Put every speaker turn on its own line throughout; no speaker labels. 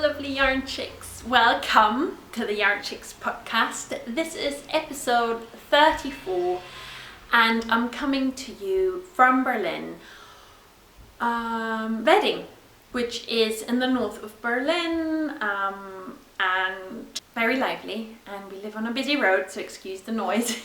lovely yarn chicks. Welcome to the Yarnchix Podcast. This is episode 34 and I'm coming to you from Berlin, Mending, which is in the north of Berlin, and very lively, and we live on a busy road, so excuse the noise.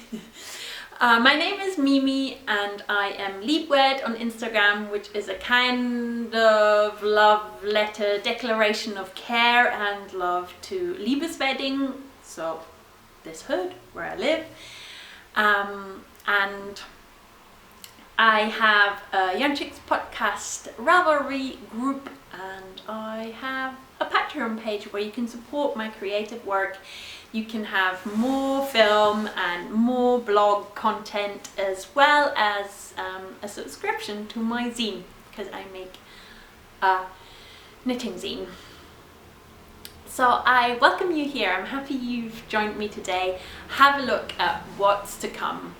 My name is Mimi and I am Liebwed on Instagram, which is a kind of love letter declaration of care and love to Liebeswedding, so this hood where I live. And I have a Yarnchix Podcast Ravelry group, and I have a Patreon page where you can support my creative work. You can have more film and more blog content, as well as a subscription to my zine, because I make a knitting zine. So I welcome you here. I'm happy you've joined me today. Have a look at what's to come.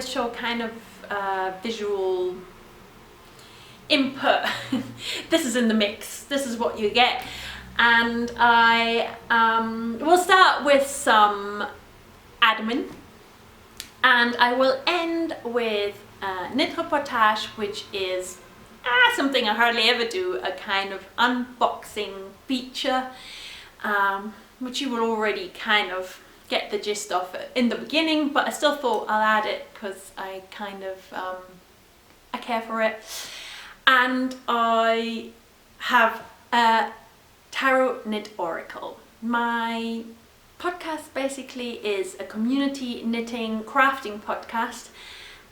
Show kind of visual input. This is in the mix, this is what you get, and I will start with some admin and I will end with knit reportage, which is something I hardly ever do, a kind of unboxing feature, which you will already kind of get the gist of it in the beginning, but I still thought I'll add it because I kind of I care for it. And I have a tarot knit oracle. My podcast basically is a community knitting crafting podcast,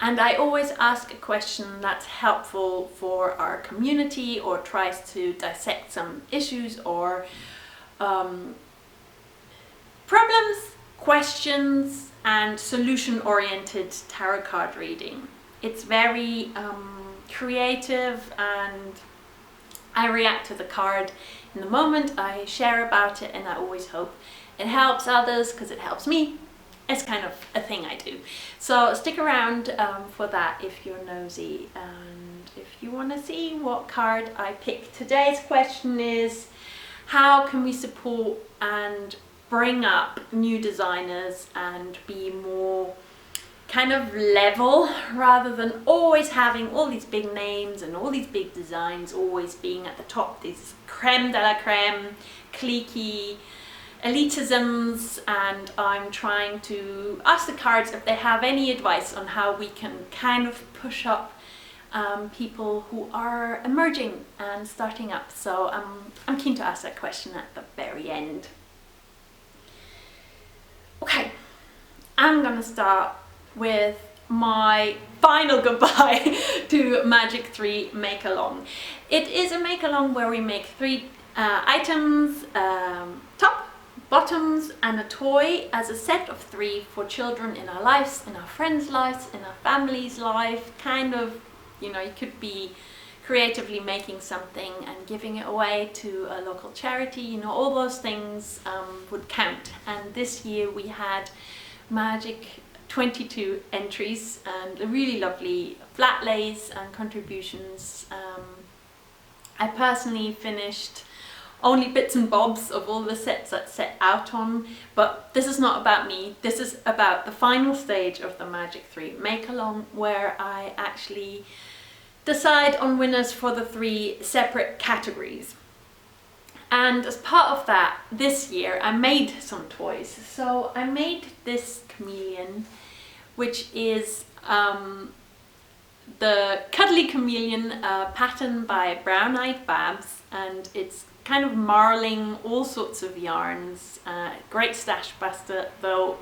and I always ask a question that's helpful for our community or tries to dissect some issues or problems, questions, and solution-oriented tarot card reading. It's very creative, and I react to the card in the moment. I share about it, and I always hope it helps others because it helps me. It's kind of a thing I do. So stick around for that if you're nosy, and if you want to see what card I pick. Today's question is, how can we support and bring up new designers and be more kind of level, rather than always having all these big names and all these big designs always being at the top, these creme de la creme, cliquey elitisms. And I'm trying to ask the cards if they have any advice on how we can kind of push up people who are emerging and starting up. So I'm keen to ask that question at the very end. I'm gonna start with my final goodbye to Magic 3 Make-Along. It is a make-along where we make 3 items, top, bottoms and a toy, as a set of 3 for children in our lives, in our friends' lives, in our family's life. Kind of, you know, you could be creatively making something and giving it away to a local charity, you know, all those things would count. And this year we had Magic 22 entries and really lovely flat lays and contributions. I personally finished only bits and bobs of all the sets that set out on, but this is not about me. This is about the final stage of the Magic 3 make-along, where I actually decide on winners for the 3 separate categories. And as part of that, this year I made some toys. So I made this chameleon, which is the Cuddly Chameleon pattern by Brown Eyed Babs, and it's kind of marling all sorts of yarns. Great stash buster, though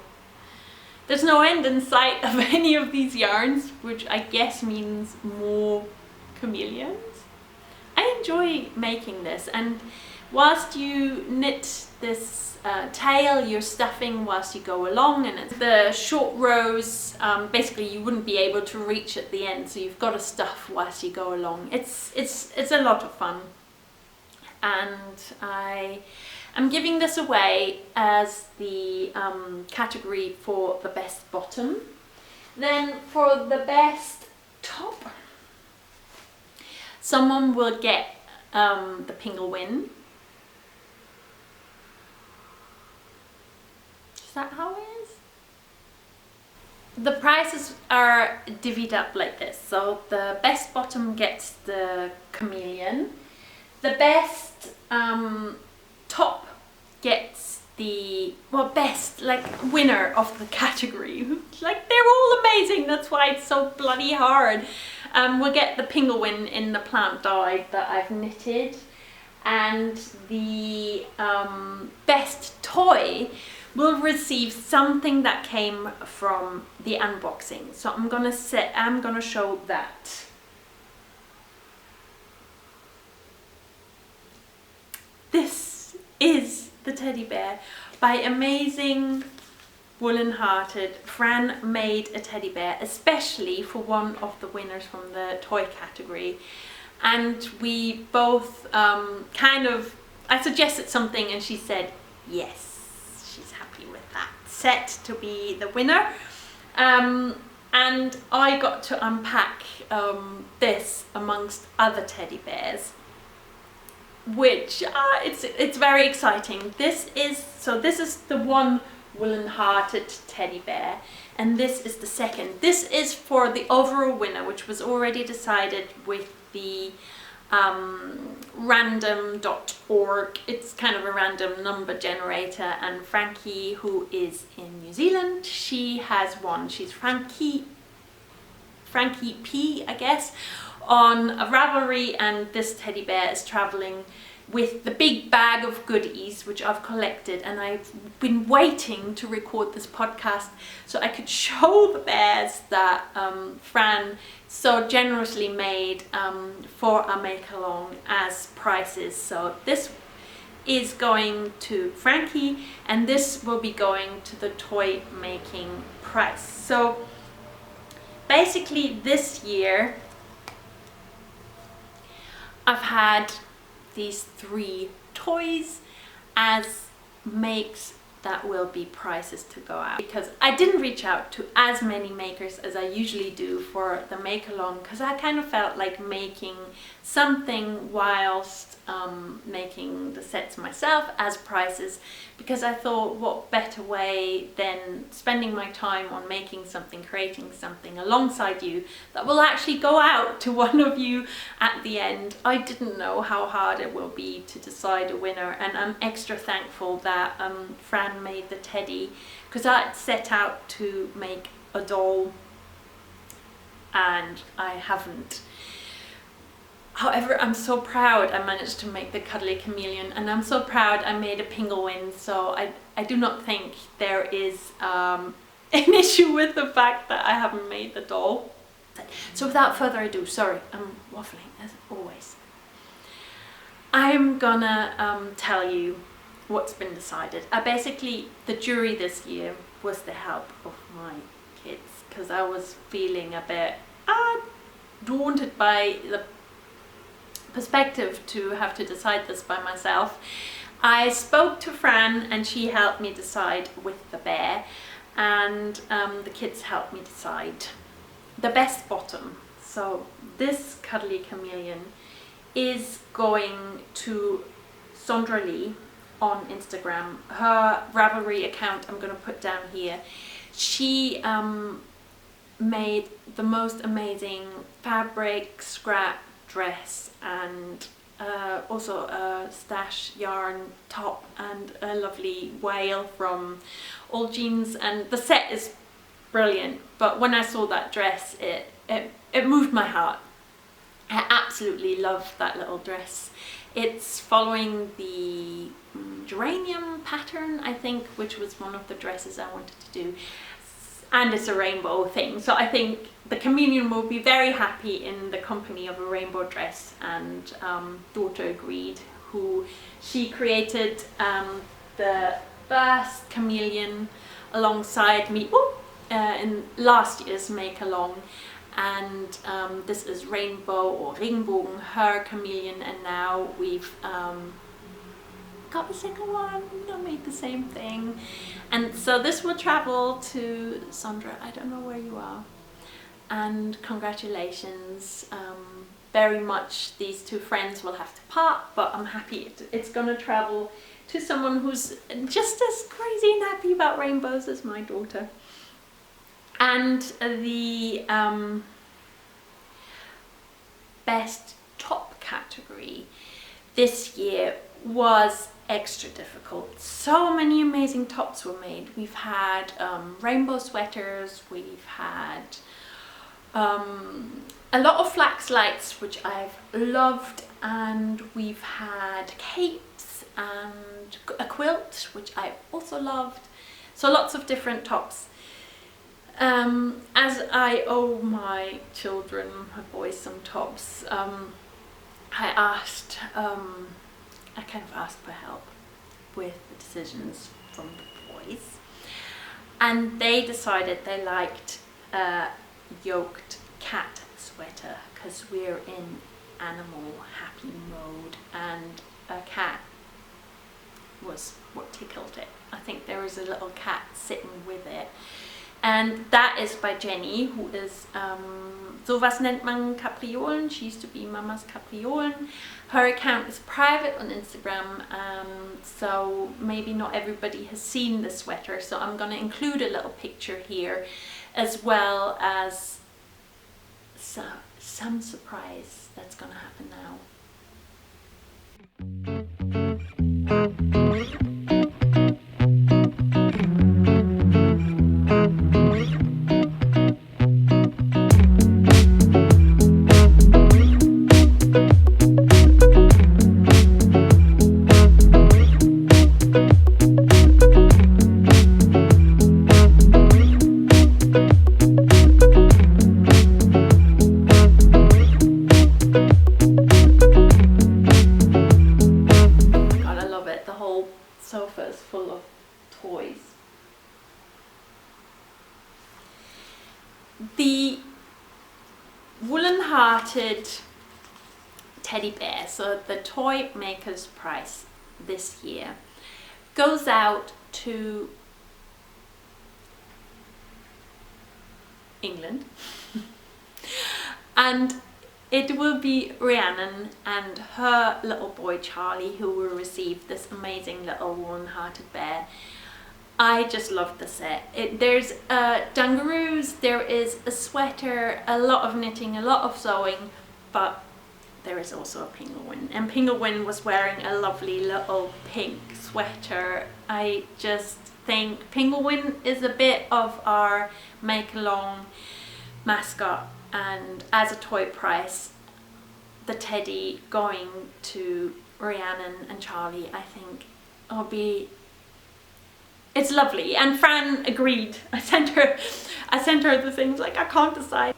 there's no end in sight of any of these yarns, which I guess means more chameleons. I enjoy making this, and whilst you knit this tail, you're stuffing whilst you go along, and it's the short rows, basically you wouldn't be able to reach at the end, so you've got to stuff whilst you go along. It's a lot of fun, and I am giving this away as the category for the best bottom. Then for the best top, someone will get the Penguono. Is that how it is? The prizes are divvied up like this. So the best bottom gets the chameleon. The best top gets the, well, best, like, winner of the category. Like, they're all amazing, that's why it's so bloody hard. We'll get the Penguono in the plant dyed that I've knitted. And the best toy will receive something that came from the unboxing. So I'm gonna show that. This is the teddy bear by amazing Woolen Hearted. Fran made a teddy bear especially for one of the winners from the toy category, and we both I suggested something and she said yes, she's happy with that set to be the winner. And I got to unpack this amongst other teddy bears, which it's very exciting. This is the one Woolen Hearted teddy bear, and this is the second. This is for the overall winner, which was already decided with the random.org. It's kind of a random number generator, and Frankie, who is in New Zealand, she has won. She's Frankie P, I guess, on a Ravelry, and this teddy bear is traveling with the big bag of goodies which I've collected, and I've been waiting to record this podcast so I could show the bears that Fran so generously made for our make-along as prizes. So this is going to Frankie, and this will be going to the toy making prize. So basically this year I've had these 3 toys as makes that will be prizes to go out, because I didn't reach out to as many makers as I usually do for the make along, because I kind of felt like making something whilst making the sets myself as prizes, because I thought what better way than spending my time on making something, creating something alongside you that will actually go out to one of you at the end. I didn't know how hard it will be to decide a winner, and I'm extra thankful that Fran made the teddy, because I set out to make a doll and I haven't. However, I'm so proud I managed to make the Cuddly Chameleon, and I'm so proud I made a Penguono, so I do not think there is an issue with the fact that I haven't made the doll. So without further ado, sorry, I'm waffling as always. I'm gonna tell you what's been decided. Basically, the jury this year was the help of my kids, because I was feeling a bit daunted by the perspective to have to decide this by myself. I spoke to Fran and she helped me decide with the bear, and the kids helped me decide the best bottom. So this cuddly chameleon is going to Sondra Lee on Instagram. Her Ravelry account I'm going to put down here. She made the most amazing fabric scrap dress, and also a stash yarn top and a lovely wale from All Jeans, and the set is brilliant. But when I saw that dress, it moved my heart. I absolutely love that little dress. It's following the geranium pattern, I think, which was one of the dresses I wanted to do. And it's a rainbow thing, so I think the chameleon will be very happy in the company of a rainbow dress. And daughter agreed, who she created the first chameleon alongside me in last year's Make Along, and this is Rainbow or Ringbogen, her chameleon, and now we've got the second one. I made the same thing, and so this will travel to Sondra. I don't know where you are, and congratulations. Very much these two friends will have to part, but I'm happy it's gonna travel to someone who's just as crazy and happy about rainbows as my daughter. And the best top category this year was extra difficult. So many amazing tops were made. We've had rainbow sweaters, we've had a lot of flax lights, which I've loved, and we've had capes and a quilt, which I also loved. So lots of different tops. As I owe my children, my boys, some tops, I kind of asked for help with the decisions from the boys, and they decided they liked a yoked cat sweater because we're in animal happy mode, and a cat was what tickled it. I think there was a little cat sitting with it. And that is by Jenny, who is, sowas nennt man Kapriolen. She used to be Mama's Kapriolen. Her account is private on Instagram, so maybe not everybody has seen the sweater. So I'm going to include a little picture here, as well as some surprise that's going to happen now. The woolen-hearted teddy bear, so the toy maker's prize this year, goes out to England and it will be Rhiannon and her little boy Charlie who will receive this amazing little woolen-hearted bear. I just love the set. There's dungaroos, there is a sweater, a lot of knitting, a lot of sewing, but there is also a penguin. And Penguin was wearing a lovely little pink sweater. I just think Penguin is a bit of our make-along mascot, and as a toy price, the teddy going to Rhiannon and Charlie, I think will be... It's lovely, and Fran agreed. I sent her the things, like, I can't decide.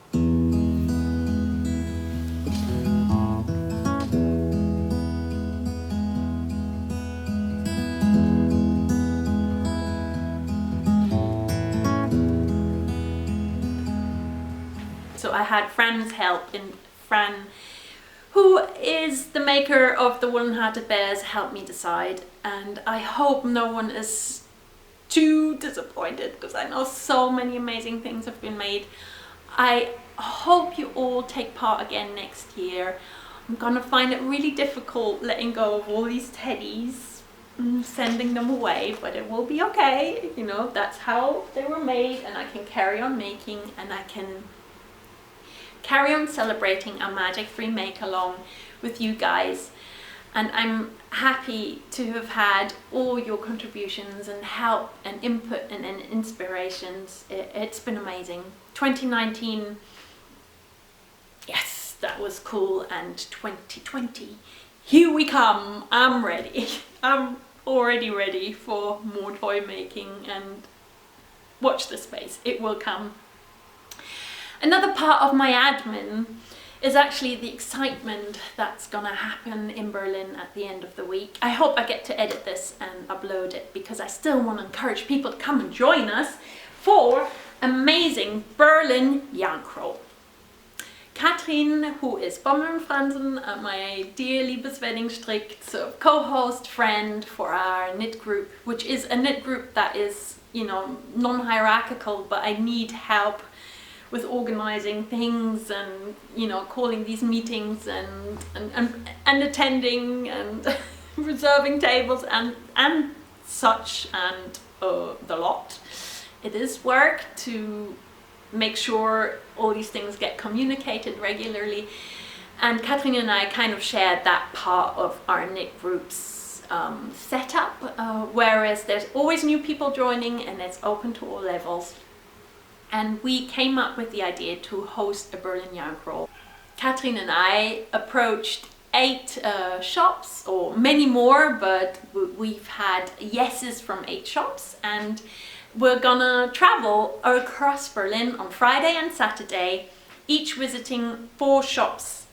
So I had Fran's help, and Fran, who is the maker of the woolen-hearted bears, helped me decide, and I hope no one is too disappointed because I know so many amazing things have been made. I hope you all take part again next year. I'm gonna find it really difficult letting go of all these teddies and sending them away, but it will be okay. You know, that's how they were made, and I can carry on making, and I can carry on celebrating our magic-free make-along with you guys. And I'm happy to have had all your contributions and help and input and inspirations. It's been amazing. 2019, yes, that was cool. And 2020, here we come. I'm ready. I'm already ready for more toy making, and watch the space. It will come. Another part of my admin is actually the excitement that's gonna happen in Berlin at the end of the week. I hope I get to edit this and upload it, because I still want to encourage people to come and join us for amazing Berlin yarn crawl. Katrin, who is Bommel und Fransen, my dear liebes Weddingstrick, so co-host, friend for our knit group, which is a knit group that is, you know, non-hierarchical, but I need help with organizing things and, you know, calling these meetings and attending and reserving tables and such, and the lot. It is work to make sure all these things get communicated regularly, and Katrin and I kind of shared that part of our knit group's setup, whereas there's always new people joining and it's open to all levels. And we came up with the idea to host a Berlin yarn crawl. Katrin and I approached 8 shops, or many more, but we've had yeses from 8 shops, and we're gonna travel across Berlin on Friday and Saturday, each visiting 4 shops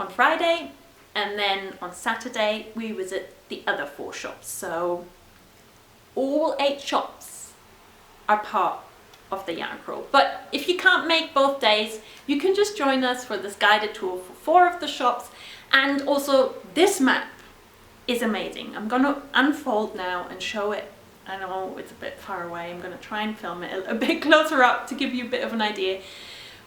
on Friday, and then on Saturday we visit the other 4 shops. So all 8 shops are part of the yarn crawl. But if you can't make both days, you can just join us for this guided tour for 4 of the shops. And also, this map is amazing. I'm gonna unfold now and show it. I know it's a bit far away. I'm gonna try and film it a bit closer up to give you a bit of an idea.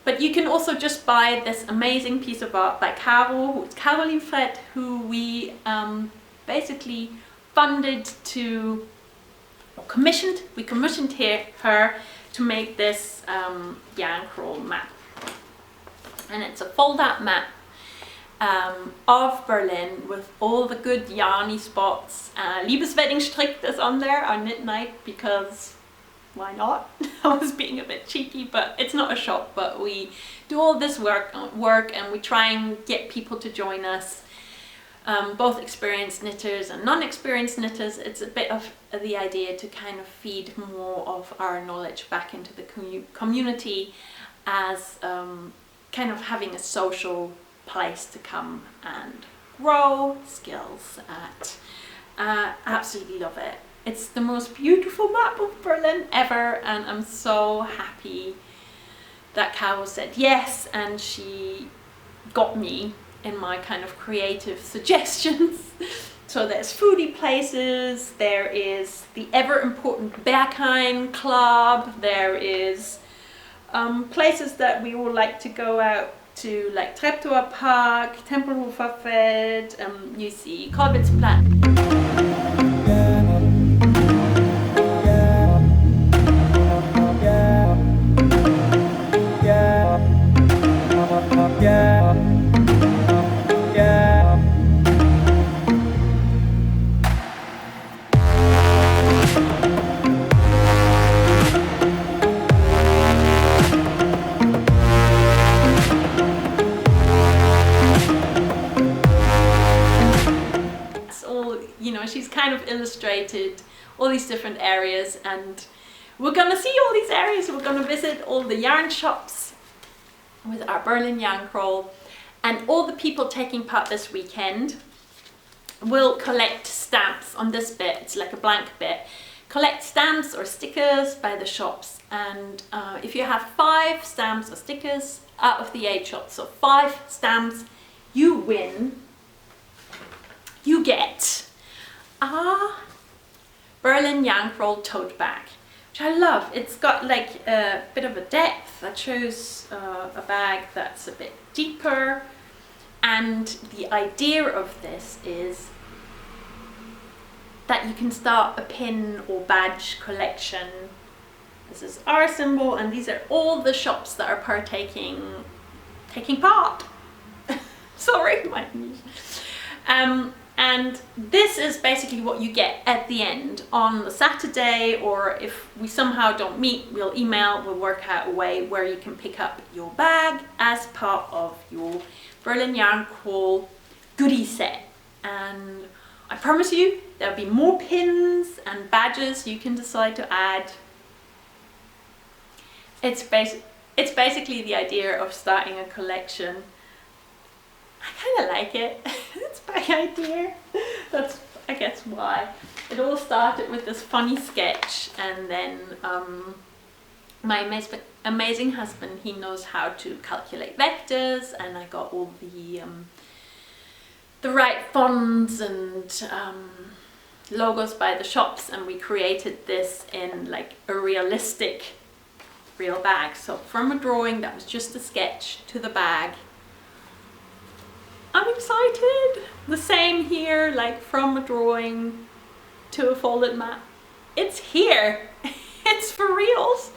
But you can also just buy this amazing piece of art by Caroline Fred, who we basically funded to, or commissioned. We commissioned her to make this yarn crawl map, and it's a fold-out map of Berlin with all the good yarny spots. Liebes Weddingstrick is on there, our knit night, because why not? I was being a bit cheeky, but it's not a shop, but we do all this work and we try and get people to join us, both experienced knitters and non-experienced knitters. It's a bit of the idea to kind of feed more of our knowledge back into the community, as kind of having a social place to come and grow skills at. Absolutely love it. It's the most beautiful map of Berlin ever, and I'm so happy that Caro said yes, and she got me in my kind of creative suggestions. So there's foodie places, there is the ever important Berghain Club, there is places that we all like to go out to, like Treptower Park, Tempelhofer Feld, you see Kolbitzplatz. She's kind of illustrated all these different areas, and we're gonna see all these areas. We're gonna visit all the yarn shops with our Berlin yarn crawl, and all the people taking part this weekend will collect stamps on this bit. It's like a blank bit. Collect stamps or stickers by the shops, and if you have 5 stamps or stickers out of the 8 shops, so 5 stamps, you win. You get Berlin yarn roll tote bag, which I love. It's got like a bit of a depth that shows a bag that's a bit deeper. And the idea of this is that you can start a pin or badge collection. This is our symbol, and these are all the shops that are taking part. Sorry, my English. And this is basically what you get at the end on the Saturday, or if we somehow don't meet, we'll work out a way where you can pick up your bag as part of your Berlin Yarn Crawl goodie set. And I promise you there'll be more pins and badges you can decide to add. It's basically the idea of starting a collection. I kind of like it. It's my idea. That's, I guess, why. It all started with this funny sketch, and then my amazing husband, he knows how to calculate vectors, and I got all the right fonts and logos by the shops, and we created this in like a realistic real bag. So from a drawing that was just a sketch to the bag. I'm excited. The same here, like from a drawing to a folded map. It's here. It's for reals.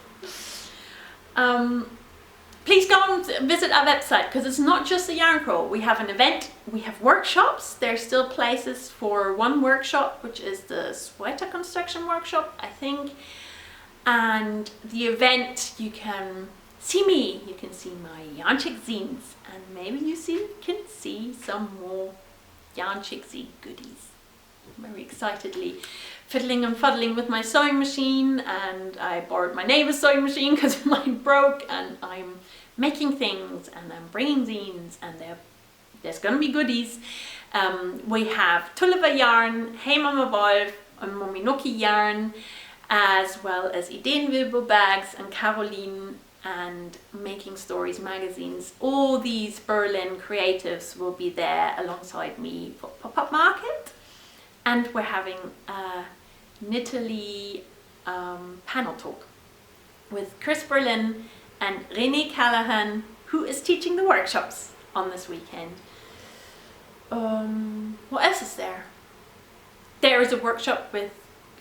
Please go and visit our website, because it's not just a yarn crawl. We have an event, we have workshops. There's still places for one workshop, which is the sweater construction workshop, I think. And the event, you can see me, you can see my Yarnchix zines, and maybe you can see some more Yarnchixy goodies. I'm very excitedly fiddling and fuddling with my sewing machine, and I borrowed my neighbor's sewing machine because mine broke, and I'm making things, and I'm bringing zines, and there's gonna be goodies. We have Tulliver yarn, Hey Mama Wolf, and Mominoki yarn, as well as Ideenwirbel bags and Caroline and Making Stories magazines. All these Berlin creatives will be there alongside me for pop-up market, and we're having a Knitterly panel talk with Chris Berlin and Renee Callahan, who is teaching the workshops on this weekend. What else is there? There is a workshop with,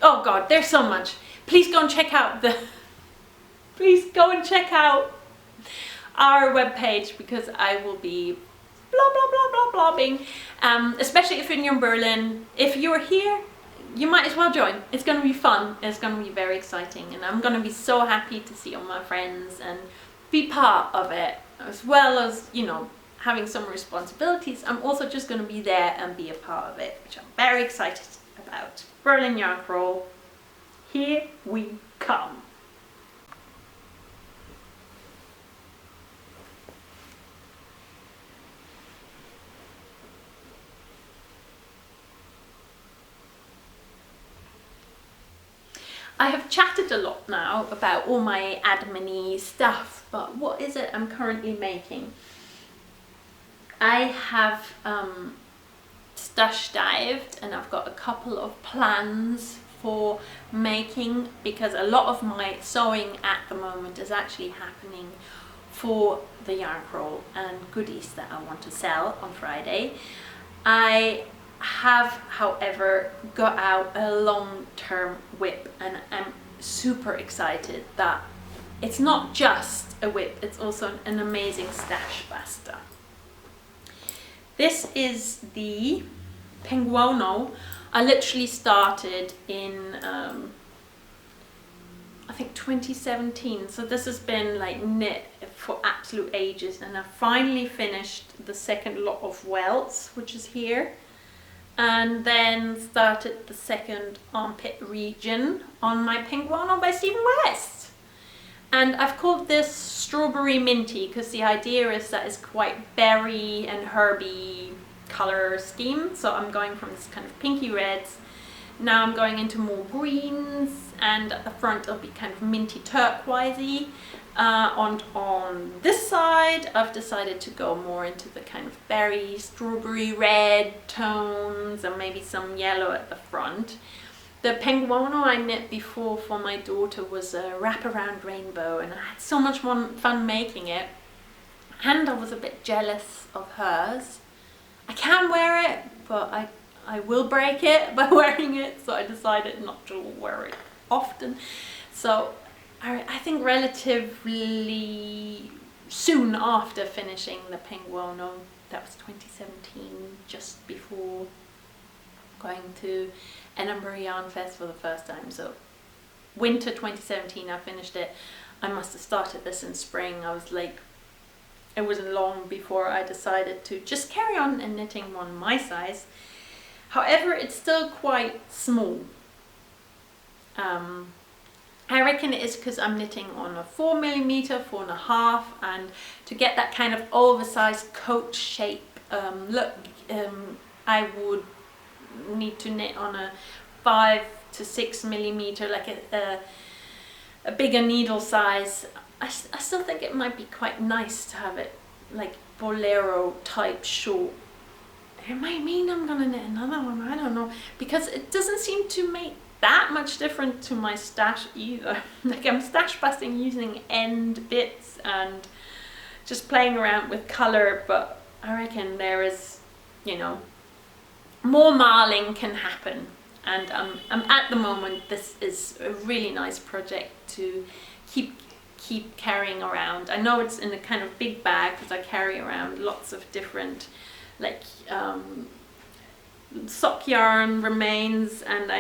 oh god, there's so much. Please go and check out our webpage, because I will be blah blah blah blah blobbing. Especially if you're in Berlin. If you're here, you might as well join. It's going to be fun. It's going to be very exciting, and I'm going to be so happy to see all my friends and be part of it, as well as, you know, having some responsibilities. I'm also just going to be there and be a part of it, which I'm very excited about. Berlin Yarn Crawl, here we come. I have chatted a lot now about all my admin-y stuff, but what is it I'm currently making? I have stash dived, and I've got a couple of plans for making, because a lot of my sewing at the moment is actually happening for the yarn crawl and goodies that I want to sell on Friday. I have, however, got out a long-term whip, and I'm super excited that it's not just a whip, it's also an amazing stash buster. This is the Penguono. I literally started in I think 2017, so this has been like knit for absolute ages, and I finally finished the second lot of welts, which is here, and then started the second armpit region on my Penguono by Stephen West. And I've called this Strawberry Minty because the idea is that it's quite berry and herby color scheme. So I'm going from this kind of pinky reds. Now I'm going into more greens, and at the front it'll be kind of minty turquoisey. And on this side I've decided to go more into the kind of berry, strawberry red tones, and maybe some yellow at the front. The Penguono I knit before for my daughter was a wraparound rainbow, and I had so much fun making it, and I was a bit jealous of hers. I can wear it, but I will break it by wearing it, so I decided not to wear it often. So I think relatively soon after finishing the Penguono, that was 2017, just before going to Edinburgh Yarn Fest for the first time. So winter 2017 I finished it. I must have started this in spring. It wasn't long before I decided to just carry on and knitting one my size. However, it's still quite small. I reckon it is because I'm knitting on a 4mm, 4.5, and to get that kind of oversized coat shape look, I would need to knit on a 5 to 6mm, like a bigger needle size. I still think it might be quite nice to have it like bolero type short. It might mean I'm gonna knit another one, I don't know, because it doesn't seem to make that much different to my stash either. Like, I'm stash busting using end bits and just playing around with color, but I reckon there is, you know, more marling can happen, and I'm at the moment, this is a really nice project to keep carrying around. I know it's in a kind of big bag because I carry around lots of different like sock yarn remains and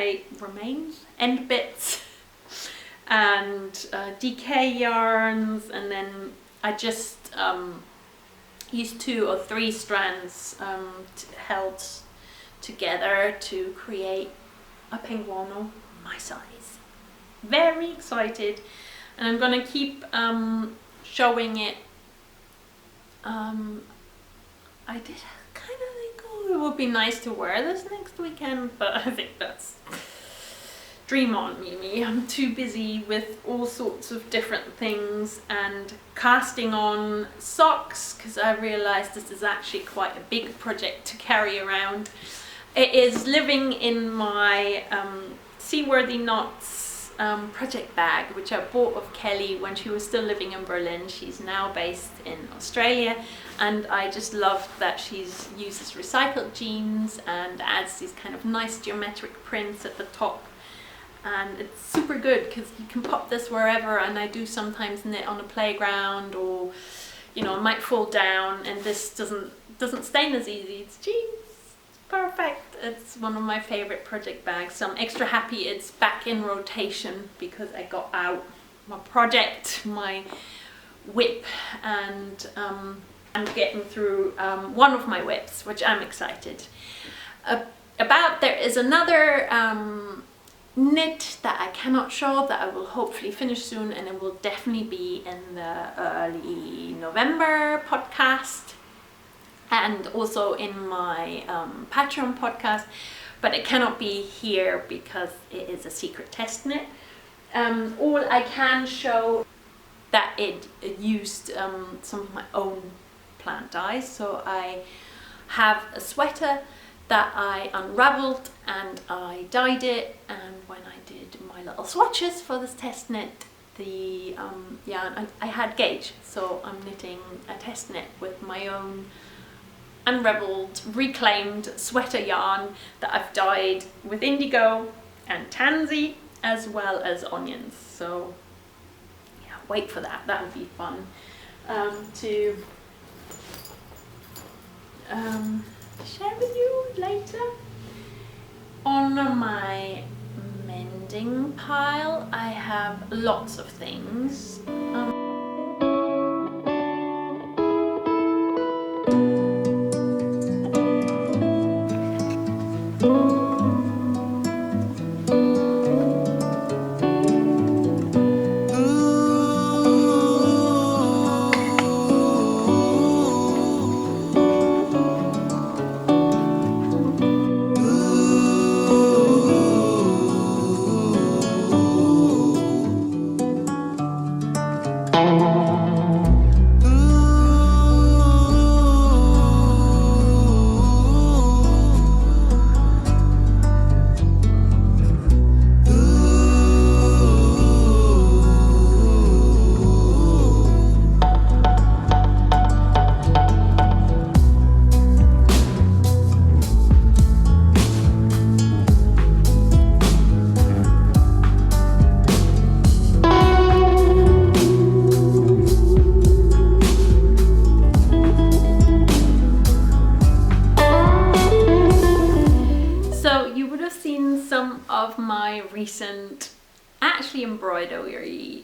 end bits and DK yarns, and then I just used 2 or 3 strands held together to create a Penguono my size. Very excited, and I'm gonna keep showing it. I did kind of think, oh, it would be nice to wear this next weekend, but I think that's dream on, Mimi. I'm too busy with all sorts of different things and casting on socks, because I realized this is actually quite a big project to carry around. It is living in my Seaworthy Knots project bag, which I bought of Kelly when she was still living in Berlin. She's now based in Australia, and I just love that she's uses recycled jeans and adds these kind of nice geometric prints at the top, and it's super good because you can pop this wherever, and I do sometimes knit on a playground, or you know, it might fall down, and this doesn't stain as easy. It's jeans. Perfect. It's one of my favorite project bags, so I'm extra happy it's back in rotation because I got out my project, my whip, and I'm getting through one of my whips, which I'm excited about. There is another knit that I cannot show that I will hopefully finish soon, and it will definitely be in the early November podcast, and also in my Patreon podcast, but it cannot be here because it is a secret test knit. All I can show that it used some of my own plant dyes. So I have a sweater that I unraveled and I dyed it, and when I did my little swatches for this test knit, the yarn, I had gauge, so I'm knitting a test knit with my own unraveled, reclaimed sweater yarn that I've dyed with indigo and tansy as well as onions. So yeah, wait for that. That would be fun to share with you later. On my mending pile, I have lots of things. recent actually embroidery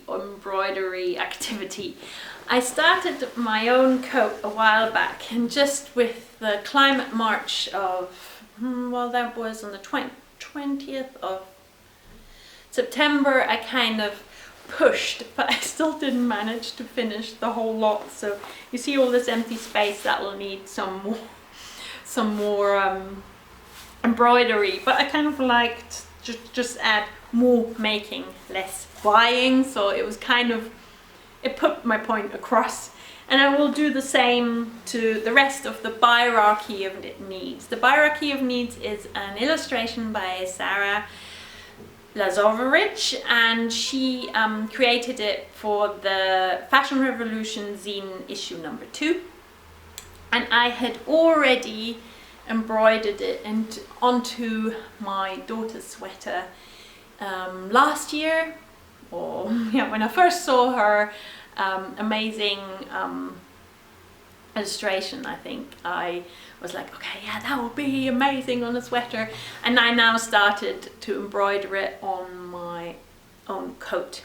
activity. I started my own coat a while back, and just with the climate march of, well, that was on the 20th of September, I kind of pushed, but I still didn't manage to finish the whole lot. So you see all this empty space that will need some more embroidery, but I kind of liked just add more making, less buying. So it was kind of, it put my point across. And I will do the same to the rest of the Hierarchy of Needs. The Hierarchy of Needs is an illustration by Sarah Lazovich, and she created it for the Fashion Revolution zine issue number 2. And I had already embroidered it onto my daughter's sweater last year, or when I first saw her amazing illustration. I think I was like, okay, yeah, that would be amazing on a sweater, and I now started to embroider it on my own coat.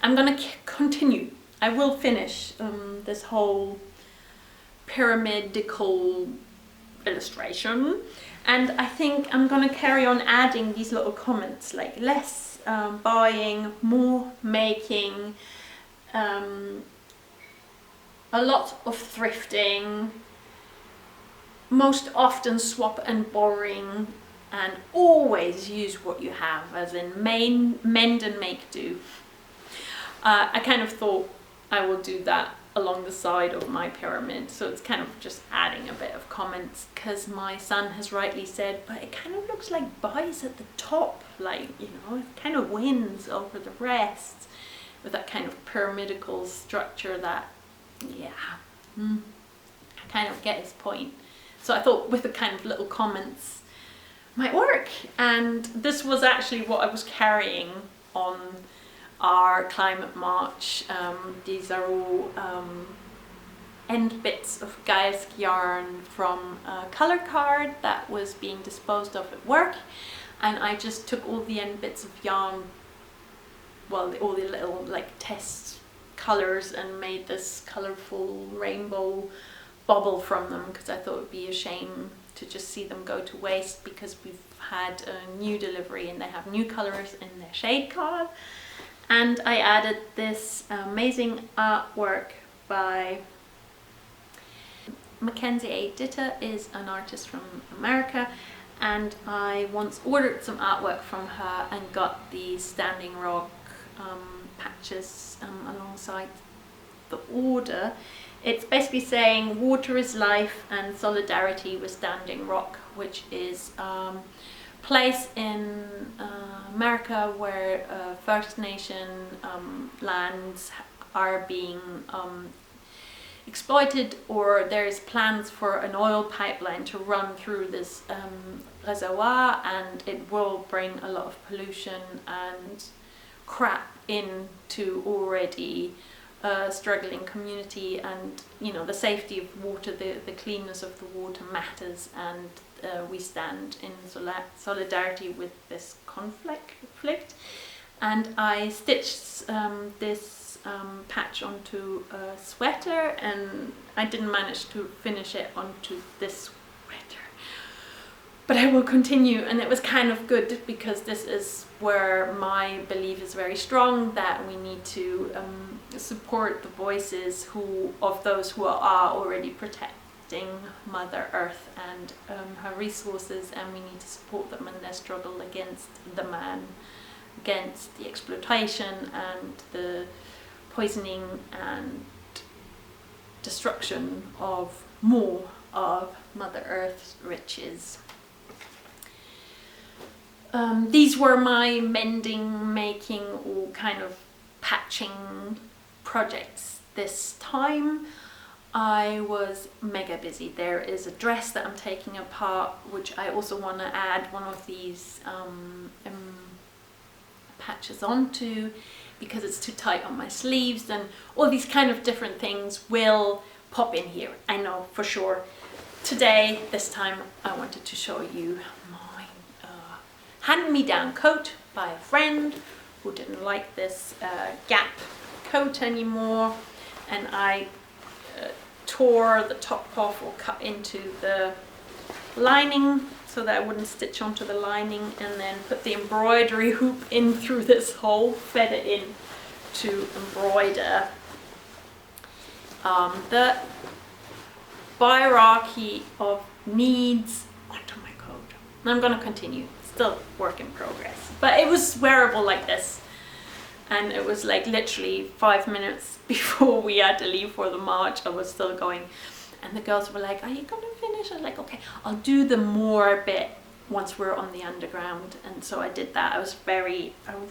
I'm gonna continue. I will finish this whole pyramidical illustration, and I think I'm gonna carry on adding these little comments, like less buying, more making, a lot of thrifting, most often swap and borrowing, and always use what you have, as in mend and make do. I kind of thought I will do that along the side of my pyramid, so it's kind of just adding a bit of comments, because my son has rightly said, but it kind of looks like buys at the top, like, you know, it kind of wins over the rest with that kind of pyramidical structure that, yeah, I kind of get his point. So I thought with the kind of little comments might work, and this was actually what I was carrying on our climate march. These are all end bits of Gaisk yarn from a colour card that was being disposed of at work, and I just took all the end bits of yarn, well, all the little like test colours, and made this colourful rainbow bubble from them, because I thought it would be a shame to just see them go to waste, because we've had a new delivery and they have new colours in their shade card. And I added this amazing artwork by Mackenzie A. Ditta, is an artist from America, and I once ordered some artwork from her and got the Standing Rock patches alongside the order. It's basically saying water is life and solidarity with Standing Rock, which is place in America where First Nation lands are being exploited, or there's plans for an oil pipeline to run through this reservoir, and it will bring a lot of pollution and crap into already struggling community. And you know, the safety of water, the cleanness of the water matters, and we stand in solidarity with this conflict. And I stitched this patch onto a sweater, and I didn't manage to finish it onto this sweater, but I will continue. And it was kind of good, because this is where my belief is very strong, that we need to support the voices of those who are already protecting Mother Earth and her resources, and we need to support them in their struggle against the man, against the exploitation and the poisoning and destruction of more of Mother Earth's riches. These were my mending, making, or kind of patching projects this time. I was mega busy. There is a dress that I'm taking apart, which I also want to add one of these patches onto, because it's too tight on my sleeves, and all these kind of different things will pop in here, I know for sure. Today, this time, I wanted to show you my hand-me-down coat by a friend who didn't like this gap coat anymore, and I tore the top off or cut into the lining so that I wouldn't stitch onto the lining, and then put the embroidery hoop in through this hole, fed it in to embroider the hierarchy of needs onto my coat. And I'm going to continue, still work in progress, but it was wearable like this, and it was like literally 5 minutes before we had to leave for the march. I was still going, and the girls were like, are you going to finish? I was like, okay, I'll do the more bit once we're on the underground. And so I did that. I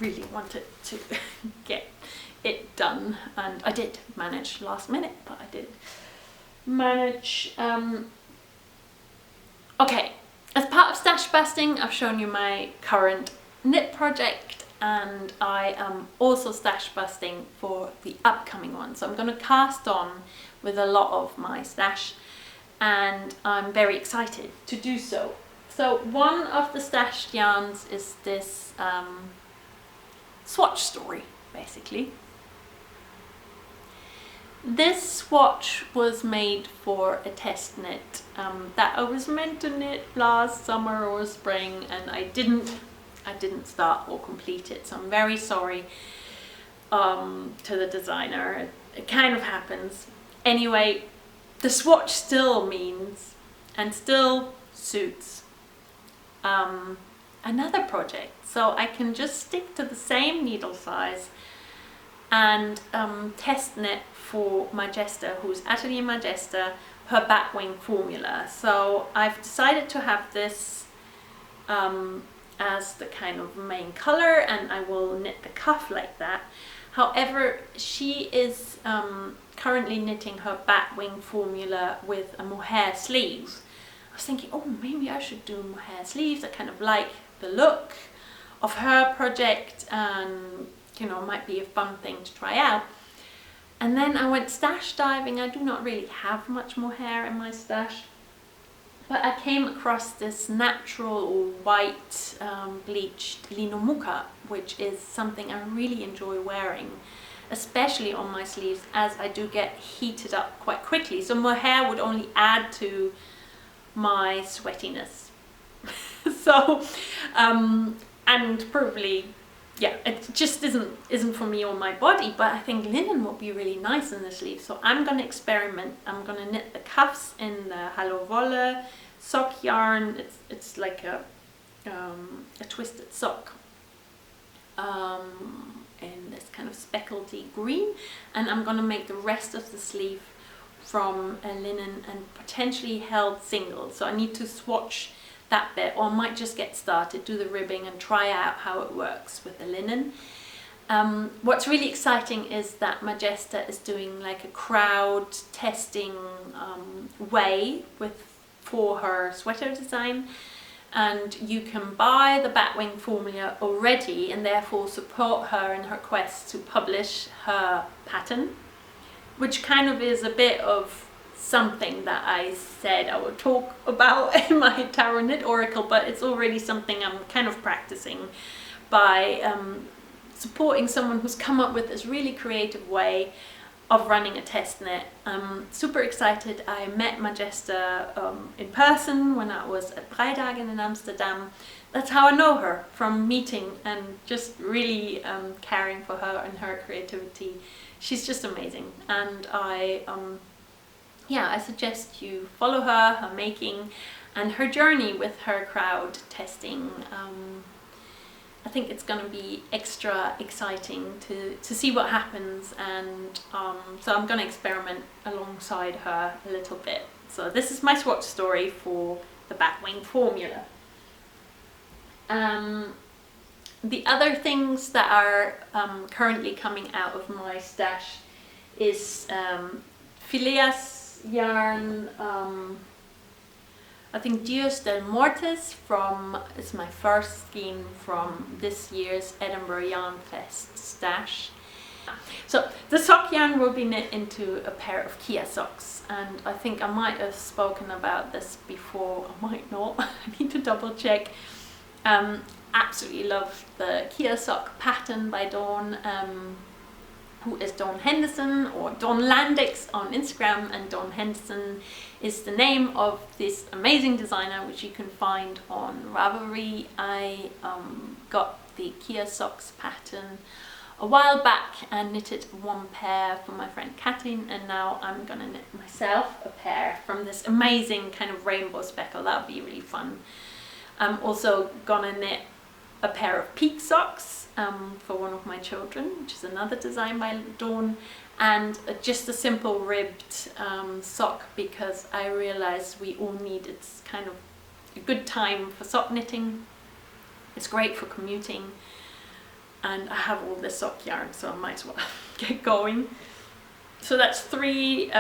really wanted to get it done, and I did manage last minute, but I did manage. Okay, as part of stash busting, I've shown you my current knit project, and I am also stash busting for the upcoming one. So I'm going to cast on with a lot of my stash, and I'm very excited to do so. So one of the stashed yarns is this swatch story, basically. This swatch was made for a test knit that I was meant to knit last summer or spring, and I didn't start or complete it, so I'm very sorry to the designer. It kind of happens. Anyway, the swatch still means and still suits another project, so I can just stick to the same needle size and test knit for Majesta, who's Atelier Majesta, her Batwing formula. So I've decided to have this as the kind of main color, and I will knit the cuff like that. However, she is currently knitting her Batwing formula with a mohair sleeve. I was thinking, oh, maybe I should do mohair sleeves. I kind of like the look of her project, and you know, might be a fun thing to try out. And then I went stash diving. I do not really have much mohair in my stash, but I came across this natural white bleached Lino Muka, which is something I really enjoy wearing, especially on my sleeves, as I do get heated up quite quickly. So mohair would only add to my sweatiness. So and probably, yeah, it just isn't for me on my body, but I think linen would be really nice in the sleeve. So I'm going to experiment. I'm going to knit the cuffs in the HAllo Wolle sock yarn. It's like a twisted sock in this kind of speckledy green, and I'm going to make the rest of the sleeve from a linen and potentially held single. So I need to swatch that bit, or I might just get started, do the ribbing and try out how it works with the linen. What's really exciting is that Majesta is doing like a crowd testing way for her sweater design, and you can buy the Batwing formula already and therefore support her in her quest to publish her pattern, which kind of is a bit of something that I said I would talk about in my Tarot Knit Oracle, but it's already something I'm kind of practicing by supporting someone who's come up with this really creative way of running a test knit. I'm super excited. I met Majesta in person when I was at Vrijdagen in Amsterdam. That's how I know her, from meeting and just really caring for her and her creativity. She's just amazing, and I suggest you follow her making and her journey with her crowd testing. I think it's going to be extra exciting to see what happens, and so I'm going to experiment alongside her a little bit. So this is my swatch story for the Batwing formula. The other things that are currently coming out of my stash is Phileas yarn, I think Dios del Mortis it's my first skein from this year's Edinburgh Yarn Fest stash. So the sock yarn will be knit into a pair of Kia socks, and I think I might have spoken about this before, I might not, I need to double check. absolutely love the Kia sock pattern by Dawn, who is Dawn Henderson, or Dawn Landix on Instagram, and Dawn Henderson is the name of this amazing designer, which you can find on Ravelry. I got the Kia socks pattern a while back and knitted one pair for my friend Kathleen, and now I'm gonna knit myself a pair from this amazing kind of rainbow speckle. That'll be really fun. I'm also gonna knit a pair of peak socks for one of my children, which is another design by Dawn, and just a simple ribbed sock, because I realized we all need, it's kind of a good time for sock knitting. It's great for commuting, and I have all this sock yarn, so I might as well get going. So that's 3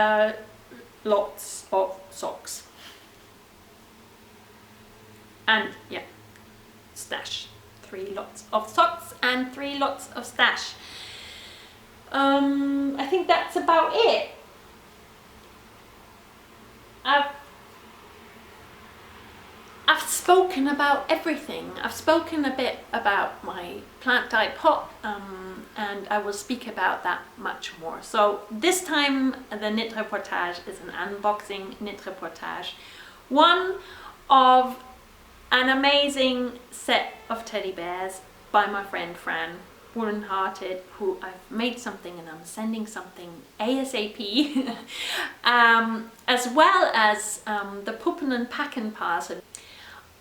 lots of socks. And yeah, stash. 3 lots of socks and 3 lots of stash. I think that's about it. I've spoken about everything. I've spoken a bit about my plant dye pot, and I will speak about that much more. So this time the knit reportage is an unboxing knit reportage. One of an amazing set of teddy bears by my friend Fran, Warren-hearted, who I've made something and I'm sending something ASAP, as well as the Puppen and Packen parcel.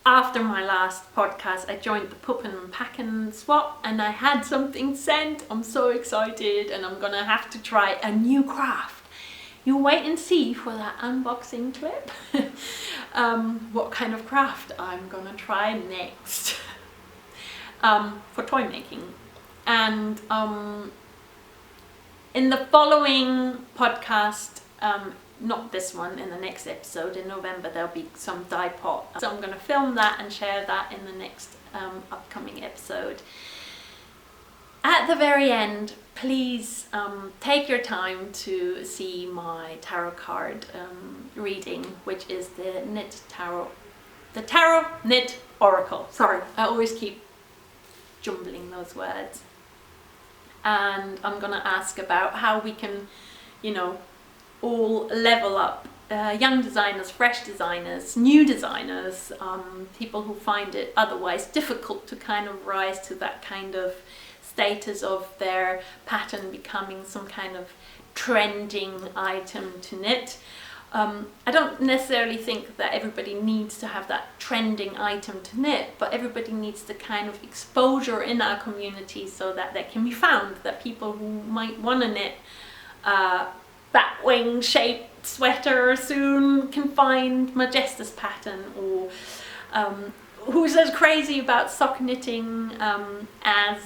After my last podcast, I joined the Puppen and Packen swap and I had something sent. I'm so excited, and I'm gonna have to try a new craft. You wait and see for that unboxing clip what kind of craft I'm gonna try next for toy making. And in the following podcast, not this one, in the next episode in November, there'll be some dye pot. So I'm gonna film that and share that in the next upcoming episode. At the very end, please take your time to see my tarot card reading, which is the Tarot Knit Oracle. Sorry, I always keep jumbling those words. And I'm gonna ask about how we can, you know, all level up, young designers, fresh designers, new designers, people who find it otherwise difficult to kind of rise to that kind of status of their pattern becoming some kind of trending item to knit. I don't necessarily think that everybody needs to have that trending item to knit, but everybody needs the kind of exposure in our community so that they can be found, that people who might want to knit Batwing shaped sweater soon can find Majesta's pattern, or who's as crazy about sock knitting as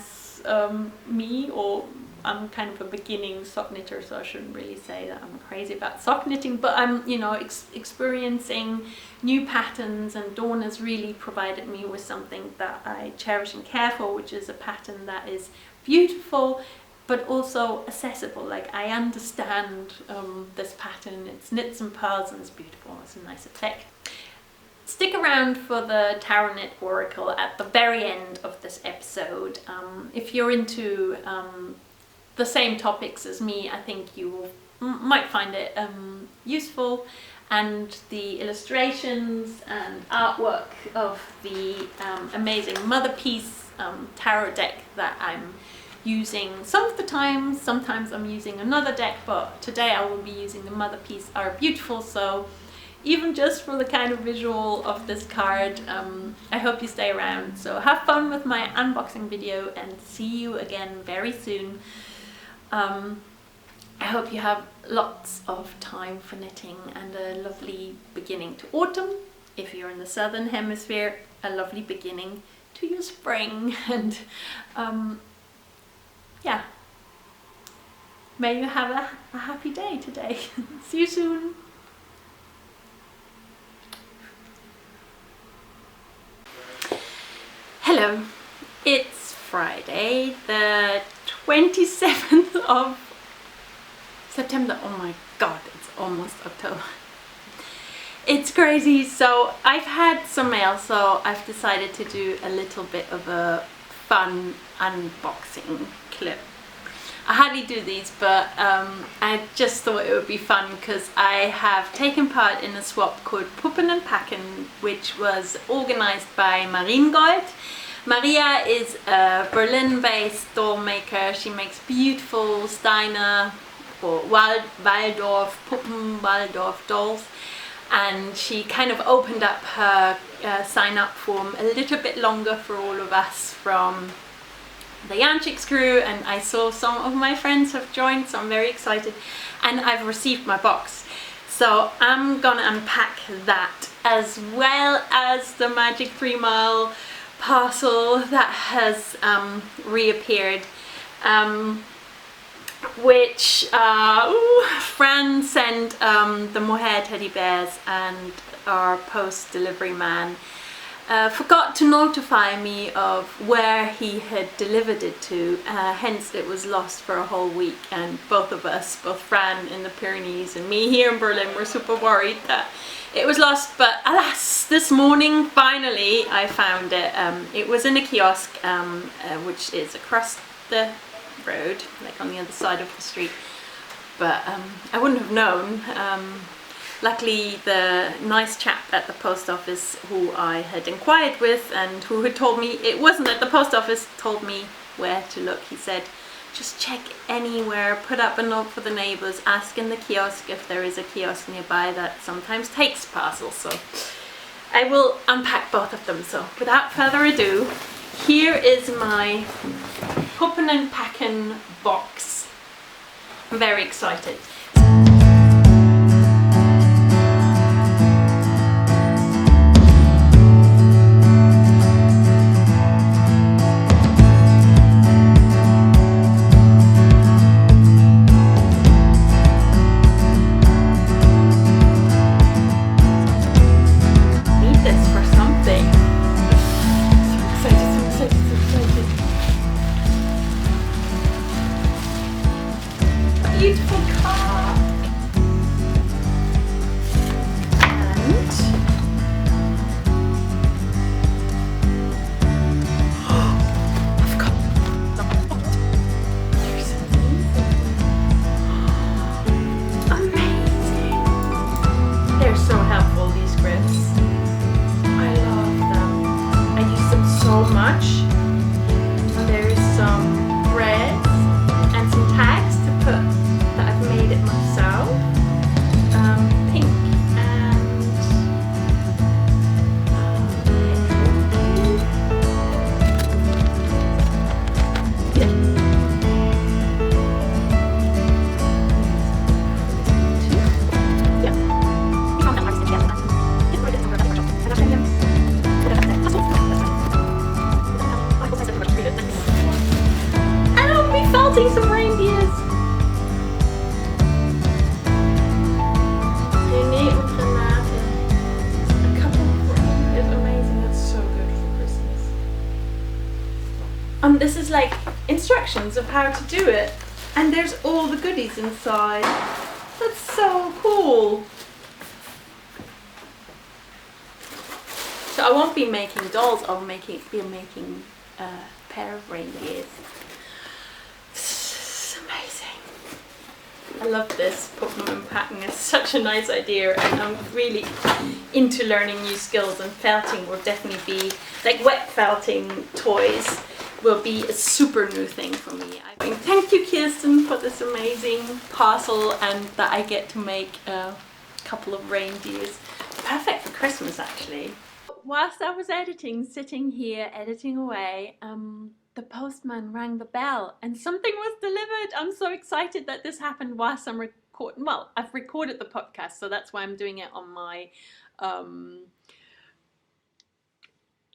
me, or I'm kind of a beginning sock knitter, so I shouldn't really say that I'm crazy about sock knitting, but I'm, you know, experiencing new patterns, and Dawn has really provided me with something that I cherish and care for, which is a pattern that is beautiful but also accessible. Like, I understand this pattern, it's knits and pearls and it's beautiful, it's a nice effect. Stick around for the Tarot Knit Oracle at the very end of this episode. If you're into the same topics as me, I think you might find it useful, and the illustrations and artwork of the amazing Mother Piece tarot deck that I'm using some of the time. Sometimes I'm using another deck, but today I will be using the Mother Piece, are beautiful. So even just for the kind of visual of this card, I hope you stay around. So have fun with my unboxing video and see you again very soon. I hope you have lots of time for knitting and a lovely beginning to autumn. If you're in the southern hemisphere, a lovely beginning to your spring. And yeah, may you have a happy day today. See you soon. Hello, it's Friday the 27th of September. Oh my god, it's almost October. It's crazy. So I've had some mail, so I've decided to do a little bit of a fun unboxing clip. I hardly do these, but I just thought it would be fun because I have taken part in a swap called Puppen and Packen, which was organized by Mariengold. Maria is a Berlin-based doll maker. She makes beautiful Steiner or Waldorf, Puppen Waldorf dolls. And she kind of opened up her sign-up form a little bit longer for all of us from the Yarnchix crew, and I saw some of my friends have joined, so I'm very excited. And I've received my box. So I'm gonna unpack that as well as the Magic 3 Mile parcel that has reappeared, which Fran sent the mohair teddy bears, and our post delivery man forgot to notify me of where he had delivered it to, hence it was lost for a whole week, and both of us, both Fran in the Pyrenees and me here in Berlin, were super worried that it was lost. But alas, this morning finally I found it. It was in a kiosk which is across the road, like on the other side of the street, but I wouldn't have known. Luckily, the nice chap at the post office who I had inquired with and who had told me it wasn't at the post office told me where to look. He said, just check anywhere, put up a note for the neighbors, ask in the kiosk if there is a kiosk nearby that sometimes takes parcels. So I will unpack both of them. So without further ado, here is my Puppen and Packen box. I'm very excited. Beautiful car. And I've got amazing. They're so helpful, these grips. I love them. I use them so much. There's some threads and some tags to put. I've made it myself, pink and and I'll be felting some reindeers. This is like instructions of how to do it, and there's all the goodies inside. That's so cool. So I won't be making dolls, I'll be making a pair of reindeers. This is amazing. I love this. Puppen and Packen is such a nice idea, and I'm really into learning new skills, and felting will definitely be, like wet felting toys will be a super new thing for me. Thank you, Kirsten, for this amazing parcel, and that I get to make a couple of reindeers. Perfect for Christmas, actually. Whilst I was editing, sitting here editing away, the postman rang the bell and something was delivered. I'm so excited that this happened whilst I'm recording. Well, I've recorded the podcast, so that's why I'm doing it on my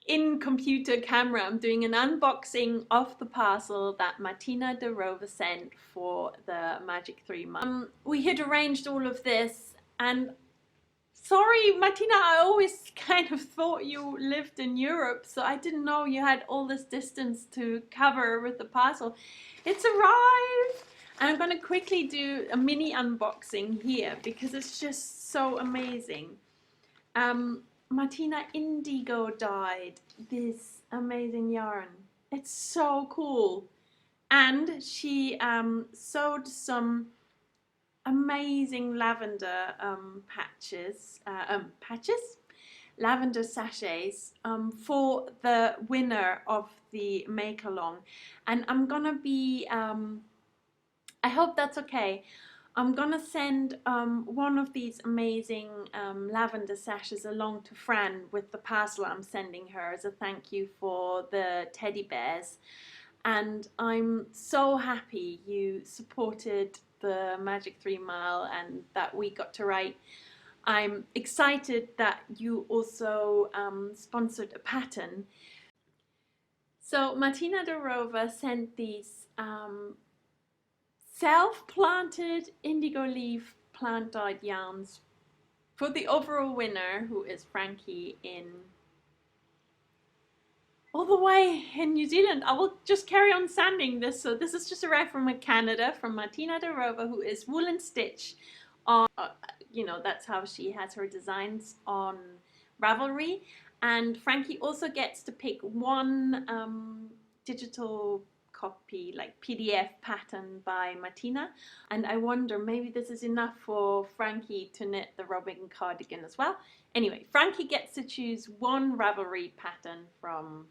in-computer camera. I'm doing an unboxing of the parcel that Martina de Rover sent for the Magic 3 Mile. We had arranged all of this, and sorry Martina, I always kind of thought you lived in Europe, so I didn't know you had all this distance to cover with the parcel. It's arrived, and I'm going to quickly do a mini unboxing here because it's just so amazing. Martina Indigo dyed this amazing yarn. It's so cool. And she sewed some amazing lavender lavender sachets for the winner of the makealong. And I'm gonna be, I hope that's okay. I'm gonna send one of these amazing lavender sachets along to Fran with the parcel I'm sending her as a thank you for the teddy bears. And I'm so happy you supported the Magic 3 Mile and that we got to write. I'm excited that you also sponsored a pattern. So Martina Dorova sent these self-planted indigo leaf plant dyed yarns for the overall winner, who is Frankie in all the way in New Zealand. I will just carry on sanding this. So this is just arrived from Canada, from Martina Dorova, who is Wool and Stitch on, you know, that's how she has her designs on Ravelry. And Frankie also gets to pick one digital copy, like PDF pattern by Martina. And I wonder, maybe this is enough for Frankie to knit the Robin cardigan as well. Anyway, Frankie gets to choose one Ravelry pattern from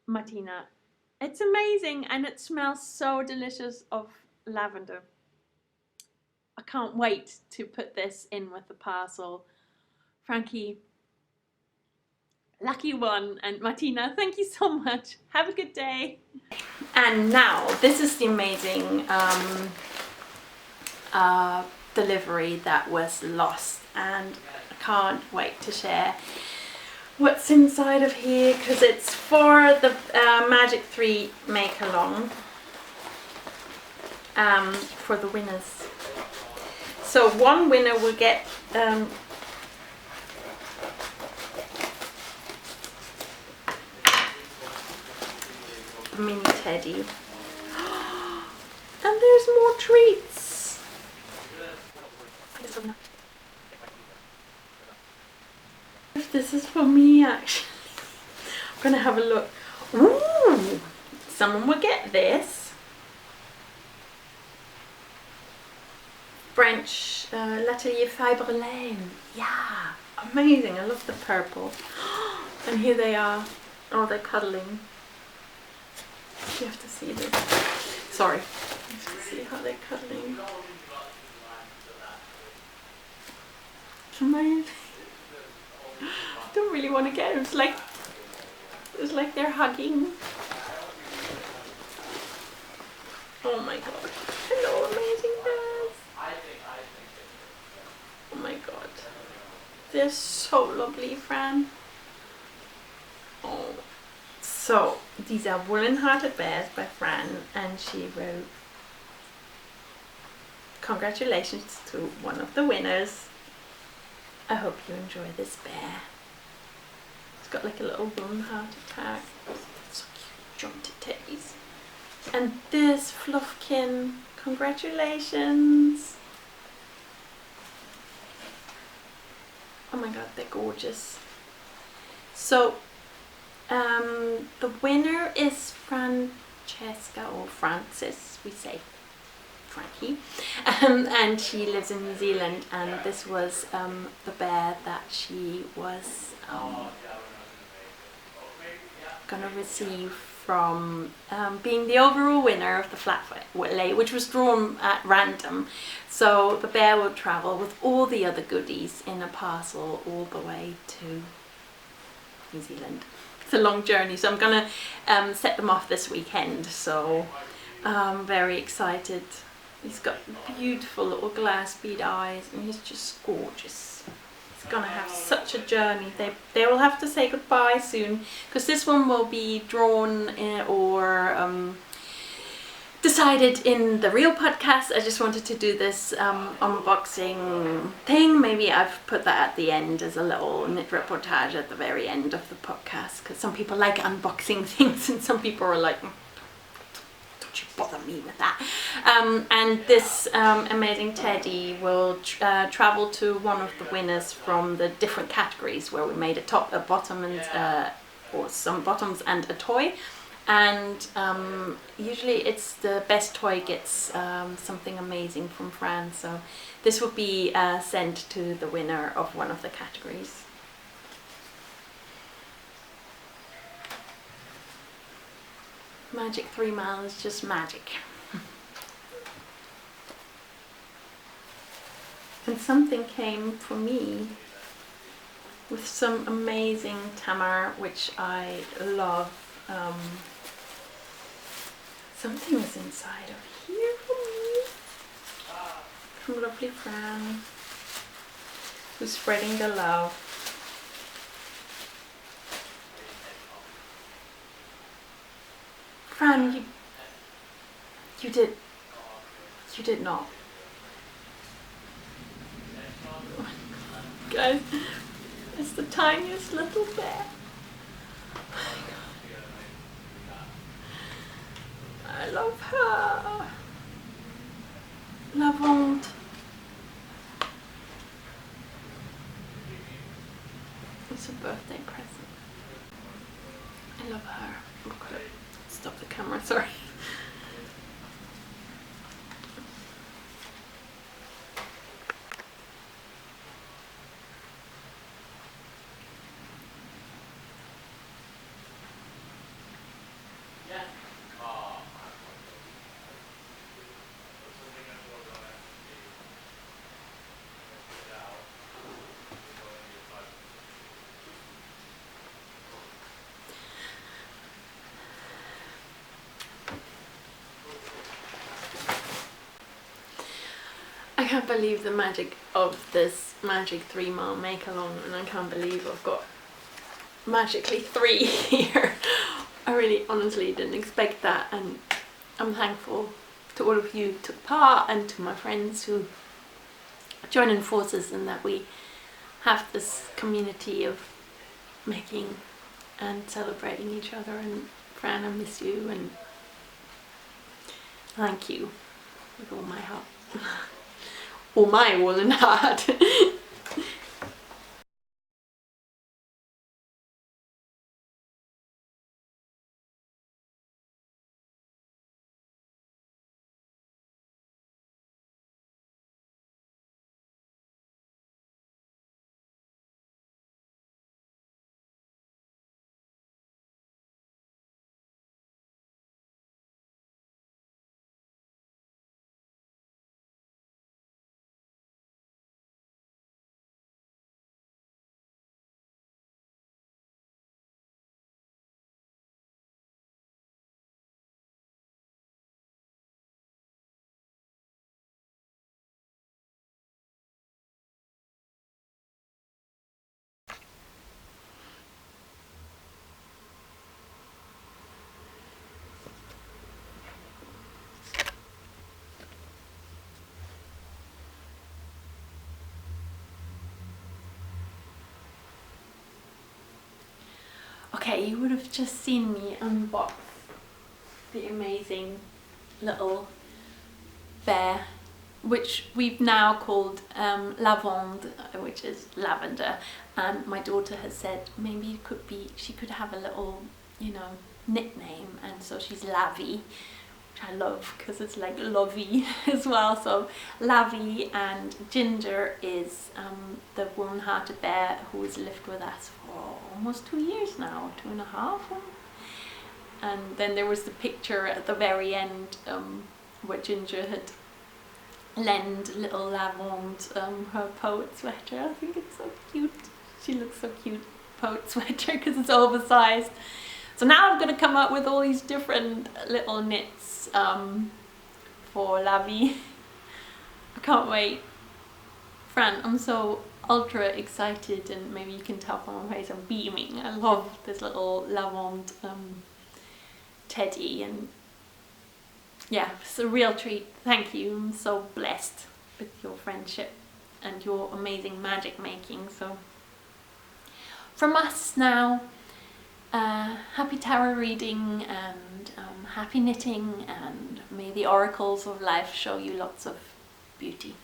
Martina. It's amazing and it smells so delicious of lavender. I can't wait to put this in with the parcel. Frankie, lucky one, and Martina, thank you so much. Have a good day. And now, this is the amazing delivery that was lost, and I can't wait to share what's inside of here because it's for the Magic 3 Make-Along for the winners. So one winner will get the mini teddy. And there's more treats. This is for me actually. I'm gonna have a look. Ooh! Someone will get this. French L'Atelier Fibre Laine. Yeah, amazing. I love the purple. And here they are. Oh, they're cuddling. You have to see this. Sorry. You have to see how they're cuddling. It's amazing. I don't really want to get it. It's like they're hugging. Oh my god. Hello, amazing bears. Oh my god. They're so lovely, Fran. Oh. So, these are Woolen Hearted Bears by Fran, and she wrote, congratulations to one of the winners. I hope you enjoy this bear. It's got like a little woolen hearted tag. So cute, jointed teddies. And this fluffkin, congratulations. Oh my god, they're gorgeous. So, the winner is Francesca, or Francis, we say Frankie, and she lives in New Zealand, and this was the bear that she was gonna receive from being the overall winner of the Flatfoot Wolle, which was drawn at random. So the bear will travel with all the other goodies in a parcel all the way to New Zealand. It's a long journey, so I'm gonna set them off this weekend, so I'm very excited. He's got beautiful little glass bead eyes and he's just gorgeous. He's gonna have such a journey. They will have to say goodbye soon because this one will be drawn or decided in the real podcast. I just wanted to do this unboxing thing. Maybe I've put that at the end as a little knit reportage at the very end of the podcast, because some people like unboxing things and some people are like, don't don't you bother me with that. And this amazing teddy will travel to one of the winners from the different categories where we made a top, a bottom, and or some bottoms and a toy. And usually it's the best toy gets something amazing from Fran, so this will be sent to the winner of one of the categories. Magic 3 Mile is just magic. And something came for me with some amazing tamar, which I love. Something was inside of here for me from lovely Fran, who's spreading the love. Fran, you did not. Guys, it's the tiniest little bear. I love her. Lavender. It's a birthday present. I love her. I'm gonna stop the camera, sorry. I can't believe the magic of this Magic 3 Mile make-along, and I can't believe I've got magically 3 here. I really honestly didn't expect that, and I'm thankful to all of you who took part and to my friends who join in forces, and that we have this community of making and celebrating each other. And Fran, I miss you, and thank you with all my heart. Or my woolen heart. Okay, you would have just seen me unbox the amazing little bear, which we've now called Lavende, which is lavender, and my daughter has said maybe it could be, she could have a little, you know, nickname, and so she's Lavi, which I love because it's like lovey as well. So Lavi, and Ginger is the warm-hearted bear who has lived with us for almost 2 years now, 2.5. And then there was the picture at the very end where Ginger had lent little Lavende her poet sweater. I think it's so cute. She looks so cute, poet sweater, because it's oversized. So now I'm going to come up with all these different little knits for Lavi. I can't wait. Fran, I'm so ultra excited, and maybe you can tell from my face I'm beaming. I love this little Lavende teddy, and yeah, it's a real treat. Thank you. I'm so blessed with your friendship and your amazing magic making. So from us now, happy tarot reading, and happy knitting, and may the oracles of life show you lots of beauty.